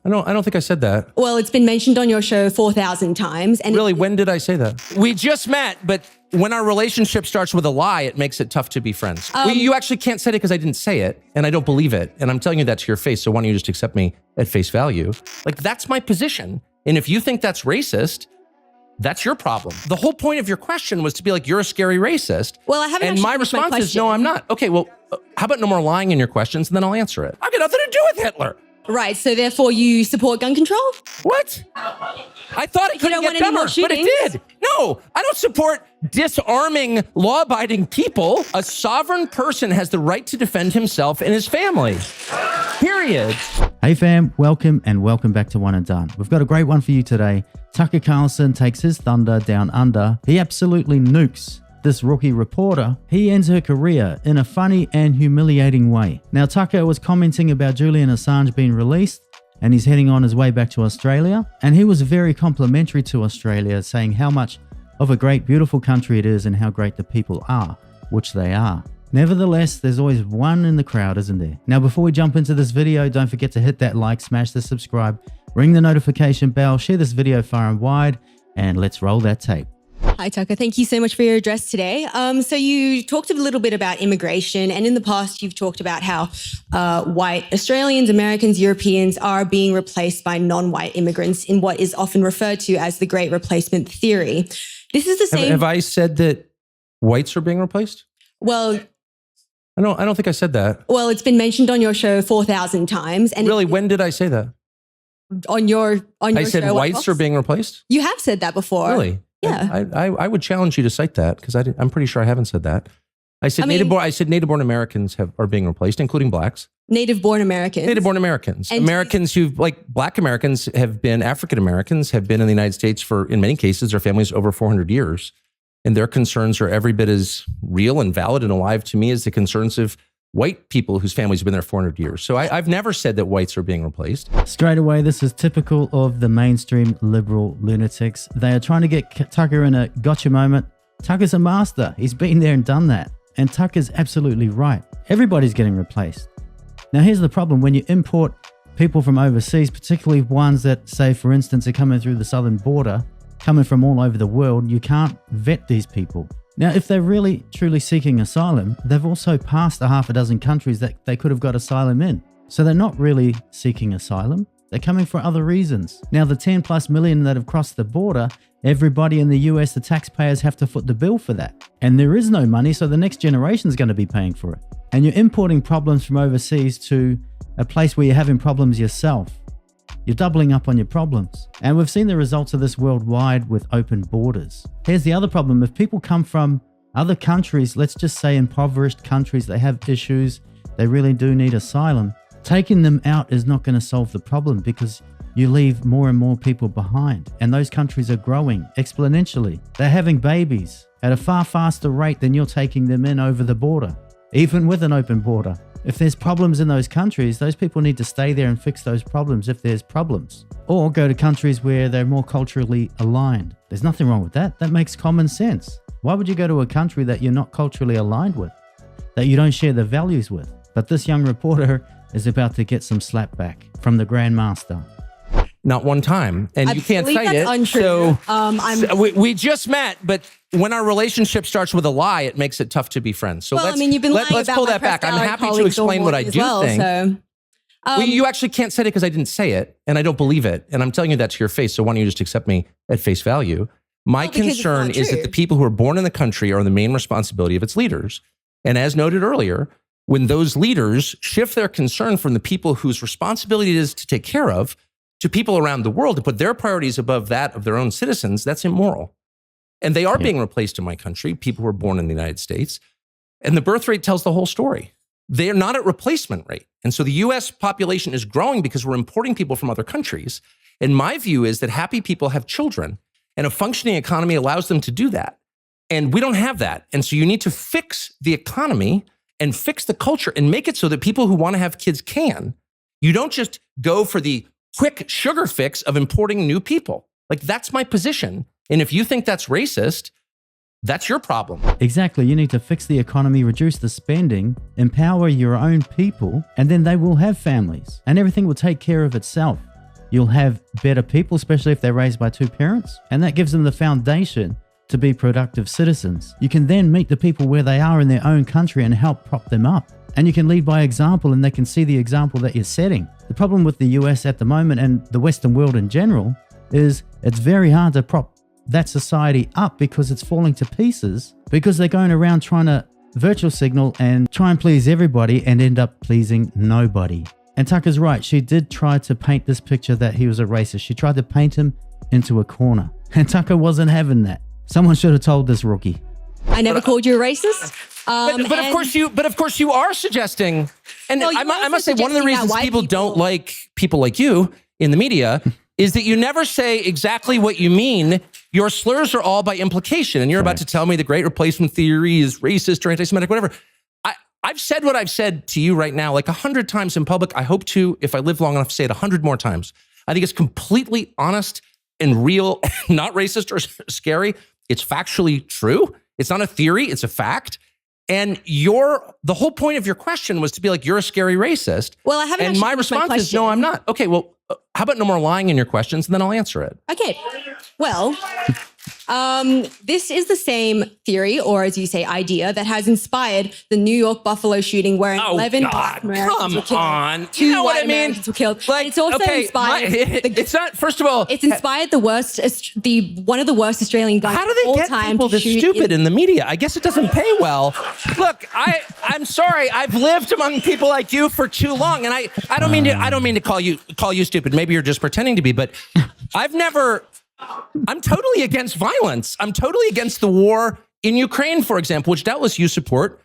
I don't think I said that. Well, it's been mentioned on your show 4,000 times. And really, when did I say that? We just met, but when our relationship starts with a lie, it makes it tough to be friends. You actually can't say it because I didn't say it, and I don't believe it. And I'm telling you that to your face, so why don't you just accept me at face value? Like, that's my position. And if you think that's racist, that's your problem. The whole point of your question was to be like, you're a scary racist. Well, I haven't. And my response is, no, I'm not. Okay, well, how about no more lying in your questions, and then I'll answer it. I've got nothing to do with Hitler. Right, so therefore you support gun control? What? I thought it couldn't get better, but it did. No, I don't support disarming law-abiding people. A sovereign person has the right to defend himself and his family. Period. Hey fam, welcome and welcome back to One and Done. We've got a great one for you today. Tucker Carlson takes his thunder down under. He absolutely nukes this rookie reporter. He ends her career in a funny and humiliating way. Now, Tucker was commenting about Julian Assange being released, and he's heading on his way back to Australia. And he was very complimentary to Australia, saying how much of a great, beautiful country it is and how great the people are, which they are. Nevertheless, there's always one in the crowd, isn't there? Now, before we jump into this video, don't forget to hit that like, smash the subscribe, ring the notification bell, share this video far and wide, and let's roll that tape. Hi, Tucker. Thank you so much for your address today. So you talked a little bit about immigration, and in the past you've talked about how white Australians, Americans, Europeans are being replaced by non-white immigrants in what is often referred to as the Great Replacement Theory. This is the same. Have I said that whites are being replaced? Well, I don't think I said that. Well, it's been mentioned on your show 4,000 times. And really, when did I say that? On your show. I said whites are being replaced? You have said that before. Really? Yeah. I would challenge you to cite that because I'm pretty sure I haven't said that. I said native-born Americans are being replaced, including blacks. Native-born Americans. Native-born Americans. And Americans black Americans have been, African Americans have been in the United States for, in many cases, their families over 400 years. And their concerns are every bit as real and valid and alive to me as the concerns of white people whose families have been there 400 years. So I've never said that whites are being replaced. Straight away, this is typical of the mainstream liberal lunatics. They are trying to get Tucker in a gotcha moment. Tucker's a master. He's been there and done that. And Tucker's absolutely right. Everybody's getting replaced. Now, here's the problem. When you import people from overseas, particularly ones that, say, for instance, are coming through the southern border, coming from all over the world, you can't vet these people. Now, if they're really, truly seeking asylum, they've also passed a half a dozen countries that they could have got asylum in. So they're not really seeking asylum. They're coming for other reasons. Now, the 10+ million that have crossed the border, everybody in the US, the taxpayers have to foot the bill for that. And there is no money, so the next generation is going to be paying for it. And you're importing problems from overseas to a place where you're having problems yourself. You're doubling up on your problems. And we've seen the results of this worldwide with open borders. Here's the other problem. If people come from other countries, let's just say impoverished countries, they have issues, they really do need asylum, taking them out is not going to solve the problem because you leave more and more people behind. And those countries are growing exponentially. They're having babies at a far faster rate than you're taking them in over the border, even with an open border. If there's problems in those countries, those people need to stay there and fix those problems if there's problems. Or go to countries where they're more culturally aligned. There's nothing wrong with that. That makes common sense. Why would you go to a country that you're not culturally aligned with, that you don't share the values with? But this young reporter is about to get some slap back from the Grand Master. Not one time. And you can't cite it. Untrue. So we just met, but when our relationship starts with a lie, it makes it tough to be friends. So you've been lying let's about pull my that back. I'm press happy gallery to explain what I do think. So, you actually can't say it because I didn't say it, and I don't believe it. And I'm telling you that to your face, so why don't you just accept me at face value? My concern is that the people who are born in the country are the main responsibility of its leaders. And as noted earlier, when those leaders shift their concern from the people whose responsibility it is to take care of to people around the world to put their priorities above that of their own citizens, that's immoral. And they are being replaced in my country, people who are born in the United States. And the birth rate tells the whole story. They are not at replacement rate. And so the US population is growing because we're importing people from other countries. And my view is that happy people have children, and a functioning economy allows them to do that. And we don't have that. And so you need to fix the economy and fix the culture and make it so that people who want to have kids can. You don't just go for the quick sugar fix of importing new people. Like, that's my position. And if you think that's racist, that's your problem. Exactly. You need to fix the economy, reduce the spending, empower your own people, and then they will have families and everything will take care of itself. you'll have better people, especially if they're raised by two parents. And that gives them the foundation to be productive citizens. You can then meet the people where they are in their own country and help prop them up. And you can lead by example, and they can see the example that you're setting. The problem with the US at the moment and the Western world in general is it's very hard to prop that society up because it's falling to pieces because they're going around trying to virtual signal and try and please everybody and end up pleasing nobody. And Tucker's right. She did try to paint this picture that he was a racist. She tried to paint him into a corner. And Tucker wasn't having that. Someone should have told this rookie. I never called you a racist. But of course you are suggesting, and I must say one of the reasons people don't like people like you in the media is that you never say exactly what you mean. Your slurs are all by implication, and you're about to tell me the great replacement theory is racist or anti-Semitic, whatever. I've said what I've said to you right now like 100 times in public. I hope to, if I live long enough, say it 100 more times. I think it's completely honest and real, not racist or scary. It's factually true. It's not a theory, it's a fact. And the whole point of your question was to be like, you're a scary racist. Well, I haven't. And my response is, no, I'm not. Okay, well, how about no more lying in your questions, and then I'll answer it. Okay. Well, this is the same theory, or as you say, idea that has inspired the New York Buffalo shooting, where 11 Black Americans were killed. You know what I mean? Americans were killed. Like, it's also inspired. It's not. First of all, it's inspired one of the worst Australian guys. How do they get people this stupid in the media? I guess it doesn't pay well. Look, I'm sorry. I've lived among people like you for too long, and I don't mean to call you stupid. Maybe you're just pretending to be, but I'm totally against violence. I'm totally against the war in Ukraine, for example, which doubtless you support.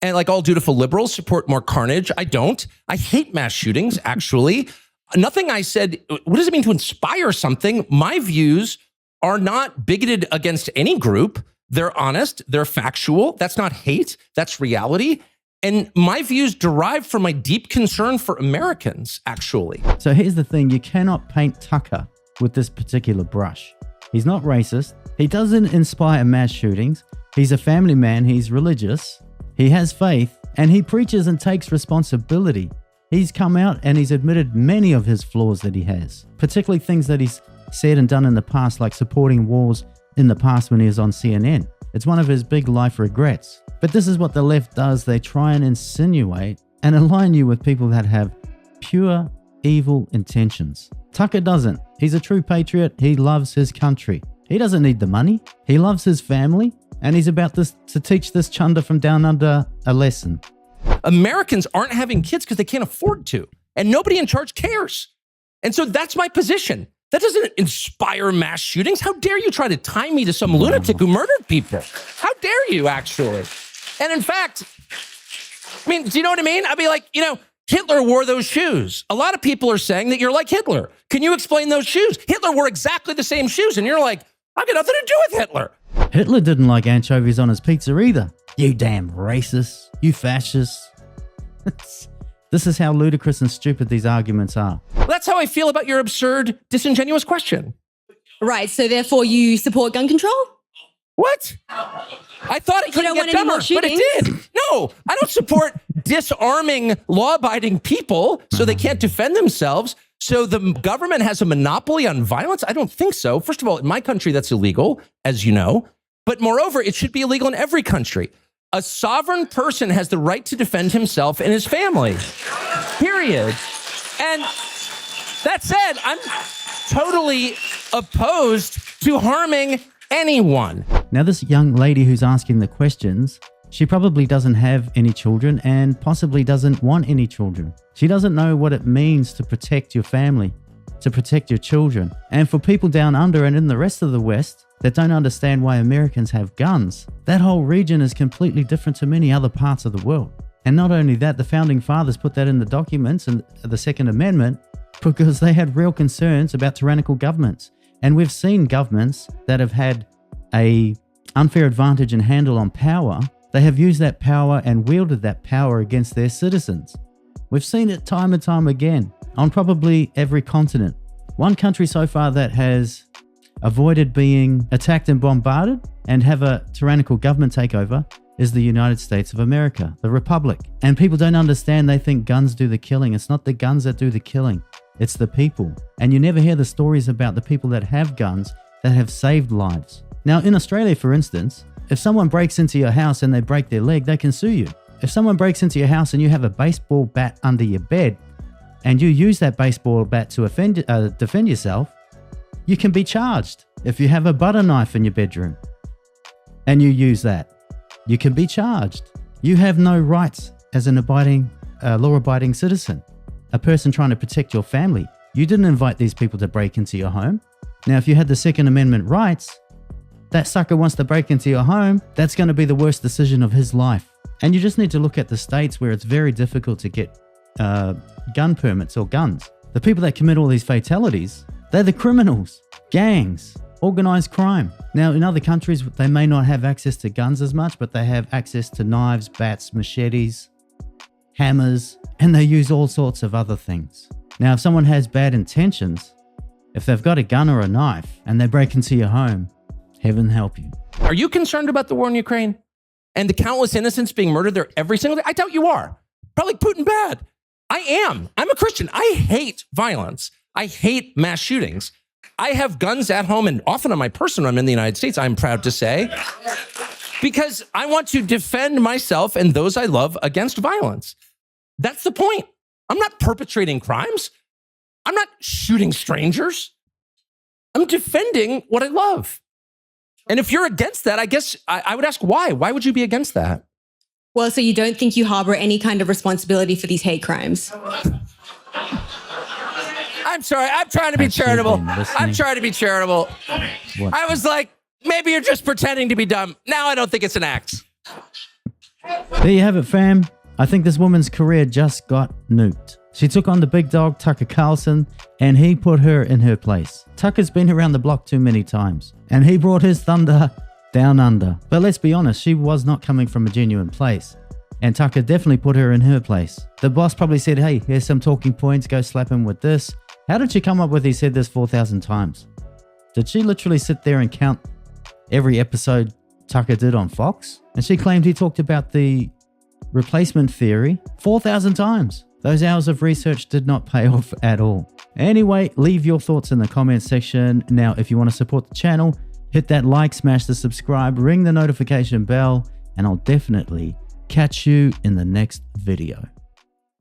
And like all dutiful liberals support more carnage. I don't. I hate mass shootings, actually. Nothing I said, what does it mean to inspire something? My views are not bigoted against any group. They're honest. They're factual. That's not hate. That's reality. And my views derive from my deep concern for Americans, actually. So here's the thing. You cannot paint Tucker with this particular brush. He's not racist. He doesn't inspire mass shootings. He's a family man. He's religious. He has faith, and he preaches and takes responsibility. He's come out and he's admitted many of his flaws that he has, particularly things that he's said and done in the past, like supporting wars in the past when he was on CNN. It's one of his big life regrets. But this is what the left does. They try and insinuate and align you with people that have pure evil intentions. Tucker doesn't. He's a true patriot. He loves his country. He doesn't need the money. He loves his family, and he's about to teach this chunder from down under a lesson. Americans aren't having kids because they can't afford to, and nobody in charge cares. And so that's my position. That doesn't inspire mass shootings. How dare you try to tie me to some lunatic who murdered people? How dare you, actually? And in fact, I mean, do you know what I mean? I'd be like, Hitler wore those shoes. A lot of people are saying that you're like Hitler. Can you explain those shoes? Hitler wore exactly the same shoes, and you're like, I got nothing to do with Hitler. Hitler didn't like anchovies on his pizza either. You damn racist. You fascist. This is how ludicrous and stupid these arguments are. That's how I feel about your absurd, disingenuous question. Right, so therefore you support gun control? What? I thought it couldn't get dumber, but it did. No, I don't support disarming law-abiding people so they can't defend themselves. So the government has a monopoly on violence? I don't think so. First of all, in my country, that's illegal, as you know. But moreover, it should be illegal in every country. A sovereign person has the right to defend himself and his family, period. And that said, I'm totally opposed to harming anyone. Now, this young lady who's asking the questions, she probably doesn't have any children and possibly doesn't want any children. She doesn't know what it means to protect your family, to protect your children. And for people down under and in the rest of the West that don't understand why Americans have guns, that whole region is completely different to many other parts of the world. And not only that, the founding fathers put that in the documents and the Second Amendment because they had real concerns about tyrannical governments. And we've seen governments that have had a unfair advantage and handle on power. They have used that power and wielded that power against their citizens. We've seen it time and time again on probably every continent. One country so far that has avoided being attacked and bombarded and have a tyrannical government takeover is the United States of America, the Republic. And people don't understand. They think guns do the killing. It's not the guns that do the killing. It's the people. And you never hear the stories about the people that have guns that have saved lives. Now, in Australia, for instance, if someone breaks into your house and they break their leg, they can sue you. If someone breaks into your house and you have a baseball bat under your bed and you use that baseball bat to defend yourself, you can be charged. If you have a butter knife in your bedroom and you use that, you can be charged. You have no rights as an law-abiding citizen, a person trying to protect your family. You didn't invite these people to break into your home. Now, if you had the Second Amendment rights, that sucker wants to break into your home, that's going to be the worst decision of his life. And you just need to look at the states where it's very difficult to get gun permits or guns. The people that commit all these fatalities, they're the criminals, gangs, organized crime. Now, in other countries, they may not have access to guns as much, but they have access to knives, bats, machetes, hammers, and they use all sorts of other things. Now, if someone has bad intentions, if they've got a gun or a knife and they break into your home, heaven help you. Are you concerned about the war in Ukraine and the countless innocents being murdered there every single day? I doubt you are. Probably Putin bad. I am. I'm a Christian. I hate violence. I hate mass shootings. I have guns at home and often on my person when I'm in the United States, I'm proud to say, because I want to defend myself and those I love against violence. That's the point. I'm not perpetrating crimes. I'm not shooting strangers. I'm defending what I love. And if you're against that, I guess I would ask why. Why would you be against that? Well, so you don't think you harbor any kind of responsibility for these hate crimes? I'm sorry. I'm trying to be charitable. I'm trying to be charitable. What? I was like, maybe you're just pretending to be dumb. Now I don't think it's an act. There you have it, fam. I think this woman's career just got nuked. She took on the big dog, Tucker Carlson, and he put her in her place. Tucker's been around the block too many times, and he brought his thunder down under. But let's be honest, she was not coming from a genuine place. And Tucker definitely put her in her place. The boss probably said, hey, here's some talking points, go slap him with this. How did she come up with he said this 4,000 times? Did she literally sit there and count every episode Tucker did on Fox? And she claimed he talked about the replacement theory 4,000 times. Those hours of research did not pay off at all. Anyway, leave your thoughts in the comments section. Now, if you want to support the channel, hit that like, smash the subscribe, ring the notification bell, and I'll definitely catch you in the next video.